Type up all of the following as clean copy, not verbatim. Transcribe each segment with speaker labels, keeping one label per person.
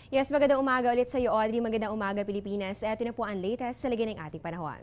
Speaker 1: Yes, magandang umaga ulit sa iyo, Audrey. Magandang umaga, Pilipinas. Ito na po ang latest sa lagay ng ating panahon.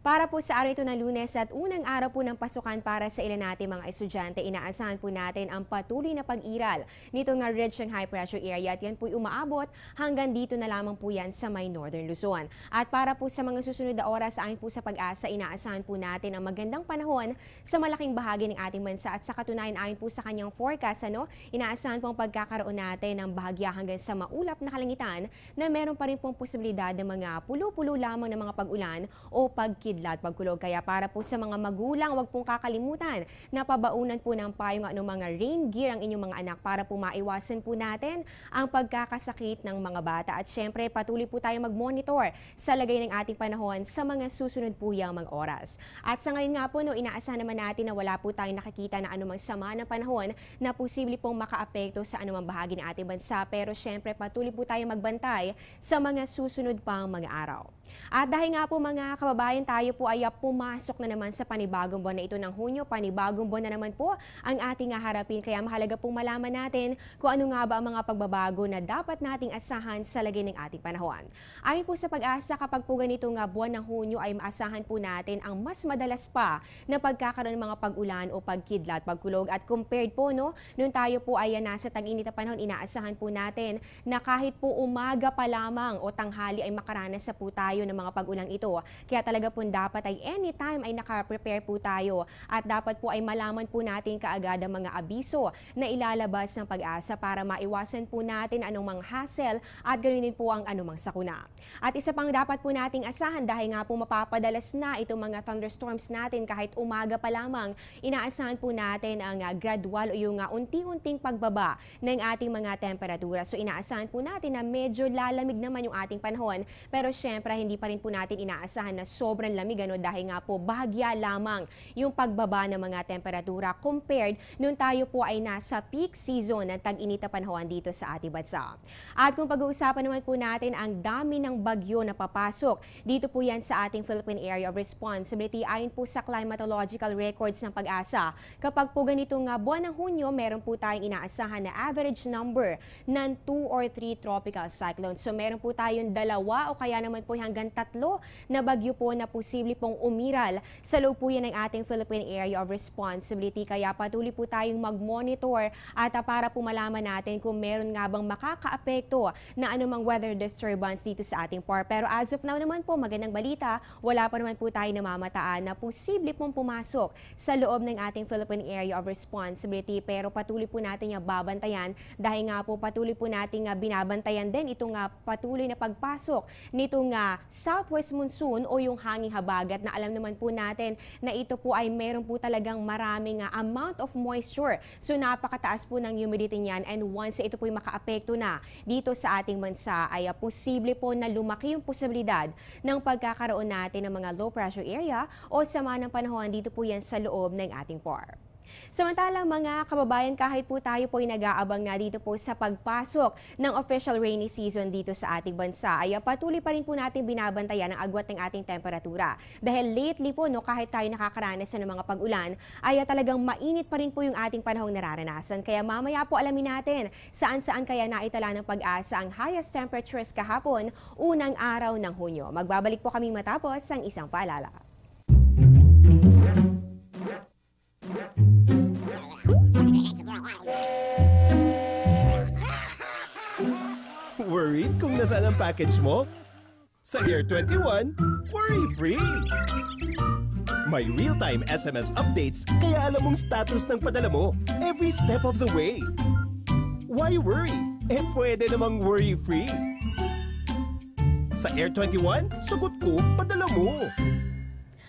Speaker 1: Para po sa araw ito ng Lunes at unang araw po ng pasukan para sa ilan nating mga estudyante, inaasahan po natin ang patuloy na pag-iral nito nga ridge ng high pressure area at yan po umaabot hanggang dito na lamang po yan sa may Northern Luzon. At para po sa mga susunod na oras ayon po sa Pag-asa, inaasahan po natin ang magandang panahon sa malaking bahagi ng ating bansa at sa katunayan ayon po sa kanyang forecast, inaasahan po ang pagkakaroon natin ng bahagya hanggang sa maulap na kalangitan na meron pa rin pong posibilidad ng mga pulo-pulo lamang ng mga pag-ulan o pagkidlat pagkulog. Kaya para po sa mga magulang, huwag pong kakalimutan na pabaunan po ng payong mga rain gear ang inyong mga anak para po maiwasan po natin ang pagkakasakit ng mga bata. At syempre, patuloy po tayo mag-monitor sa lagay ng ating panahon sa mga susunod po yung mga oras. At sa ngayon nga po, inaasahan naman natin na wala po tayong nakikita na anumang sama ng panahon na posible pong makaapekto sa anumang bahagi ng ating bansa. Pero syempre, patuloy po tayo magbantay sa mga susunod pang mga araw. At dahil nga po mga kababayan, tayo po ay pumasok na naman sa panibagong buwan na ito ng Hunyo. Panibagong buwan na naman po ang ating haharapin. Kaya mahalaga pong malaman natin kung ano nga ba ang mga pagbabago na dapat nating asahan sa lagay ng ating panahon. Ayon po sa Pag-asa, kapag po ganito nga buwan ng Hunyo ay maasahan po natin ang mas madalas pa na pagkakaroon ng mga pag-ulan o pagkidlat, pagkulog. At compared po, nung tayo po ay nasa tag-init na panahon, inaasahan po natin na kahit po umaga pa lamang o tanghali ay makaranas sa po tayo ng mga pag-ulang ito. Kaya talaga po dapat ay anytime ay naka-prepare po tayo at dapat po ay malaman po natin kaagad ang mga abiso na ilalabas ng Pag-asa para maiwasan po natin anumang hassle at ganoon din po ang anumang sakuna. At isa pang dapat po nating asahan dahil nga po mapapadalas na itong mga thunderstorms natin kahit umaga pa lamang, inaasahan po natin ang gradual o yung unti-unting pagbaba ng ating mga temperatura. So inaasahan po natin na medyo lalamig naman yung ating panahon, pero syempre hindi pa rin po natin inaasahan na sobrang lamig dahil nga po bahagya lamang yung pagbaba ng mga temperatura compared nung tayo po ay nasa peak season ng tag-init na panahon dito sa ating bansa. At kung pag-uusapan naman po natin ang dami ng bagyo na papasok, dito po yan sa ating Philippine Area of Responsibility ayon po sa climatological records ng Pag-asa. Kapag po ganitong buwan ng Hunyo, meron po tayong inaasahan na average number ng 2 or 3 tropical cyclones. So meron po tayong 2 o kaya naman po hanggang 3 na bagyo po na posible pong umiral sa loob po yan ng ating Philippine Area of Responsibility. Kaya patuloy po tayong mag-monitor at para po malaman natin kung meron nga bang makakaapekto na anumang weather disturbance dito sa ating part. Pero as of now naman po, magandang balita, wala pa naman po tayo namamataan na posible pong pumasok sa loob ng ating Philippine Area of Responsibility. Pero patuloy po natin yung babantayan dahil nga po patuloy po natin binabantayan din itong patuloy na pagpasok nitong southwest monsoon o yung hanging habagat na alam naman po natin na ito po ay meron po talagang maraming amount of moisture. So napakataas po ng humidity niyan, and once ito po ay makaapekto na dito sa ating bansa ay posible po na lumaki yung posibilidad ng pagkakaroon natin ng mga low pressure area o sama ng panahon dito po yan sa loob ng ating PAR. Samantalang mga kababayan, kahit po tayo po ay nag-aabang na dito po sa pagpasok ng official rainy season dito sa ating bansa, ay patuloy pa rin po natin binabantayan ang agwat ng ating temperatura. Dahil lately po, kahit tayo nakakaranas ng mga pag-ulan, ay talagang mainit pa rin po yung ating panahong nararanasan. Kaya mamaya po alamin natin saan-saan kaya naitala ng Pag-asa ang highest temperatures kahapon, unang araw ng Hunyo. Magbabalik po kaming matapos ang isang paalala.
Speaker 2: Worried kung nasaan ang package mo? Sa Air 21, worry-free! May real-time SMS updates kaya alam mong status ng padala mo every step of the way. Why worry? Pwede namang worry-free. Sa Air 21, sagot ko, padala mo!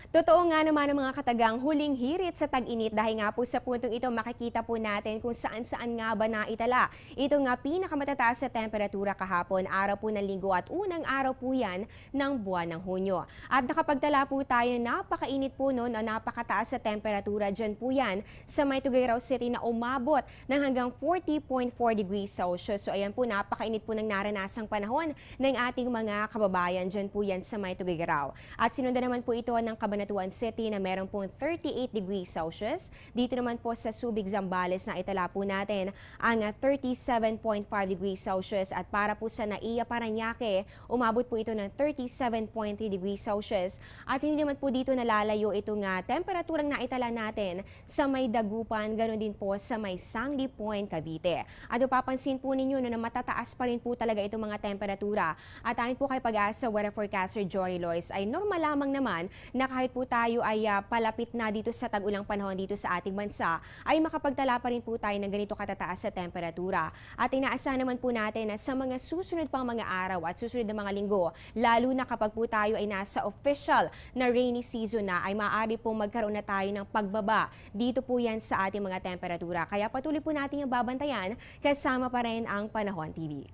Speaker 1: Totoo nga naman ang mga katagang huling hirit sa tag-init dahil nga po sa puntong ito makikita po natin kung saan-saan nga ba naitala. Ito nga pinakamatataas sa temperatura kahapon, araw po ng Linggo at unang araw po yan ng buwan ng Hunyo. At nakapagtala po tayo na napakainit po na napakataas sa temperatura dyan po yan sa May Tuguegarao City na umabot ng hanggang 40.4 degrees Celsius. So ayan po, napakainit po ng naranasang panahon ng ating mga kababayan dyan po yan sa May Tuguegarao. At sinundan naman po ito ng Cabanatuan Cabanatuan City na meron pong 38 degrees Celsius. Dito naman po sa Subic, Zambales na itala po natin ang 37.5 degrees Celsius at para po sa Naiya, Parañaque, umabot po ito ng 37.3 degrees Celsius at hindi naman po dito nalalayo itong temperaturang naitala natin sa may Dagupan, ganoon din po sa may Sandy Point, Cavite. At mapapansin po ninyo na matataas pa rin po talaga itong mga temperatura at ayon po kay Pag-asa Weather Forecaster Jory Lois ay normal lamang naman na kahit po tayo ay palapit na dito sa tag-ulang panahon dito sa ating bansa ay makapagtala pa rin po tayo ng ganito katataas sa temperatura. At inaasahan naman po natin na sa mga susunod pang mga araw at susunod na mga linggo, lalo na kapag po tayo ay nasa official na rainy season na, ay maaari pong magkaroon na tayo ng pagbaba dito po yan sa ating mga temperatura. Kaya patuloy po natin yung babantayan kasama pa rin ang Panahon TV.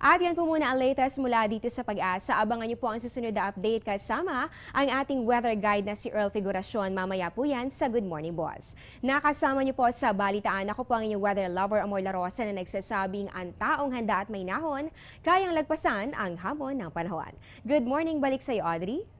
Speaker 1: At yan po muna ang latest mula dito sa Pag-asa. Abangan niyo po ang susunod na update kasama ang ating weather guide na si Earl Figuracion. Mamaya po yan sa Good Morning Boss. Nakasama niyo po sa balitaan. Ako po ang inyong weather lover, Amor La Rosa, na nagsasabing ang taong handa at may nahon, kayang lagpasan ang hamon ng panahon. Good morning, balik sa iyo, Audrey.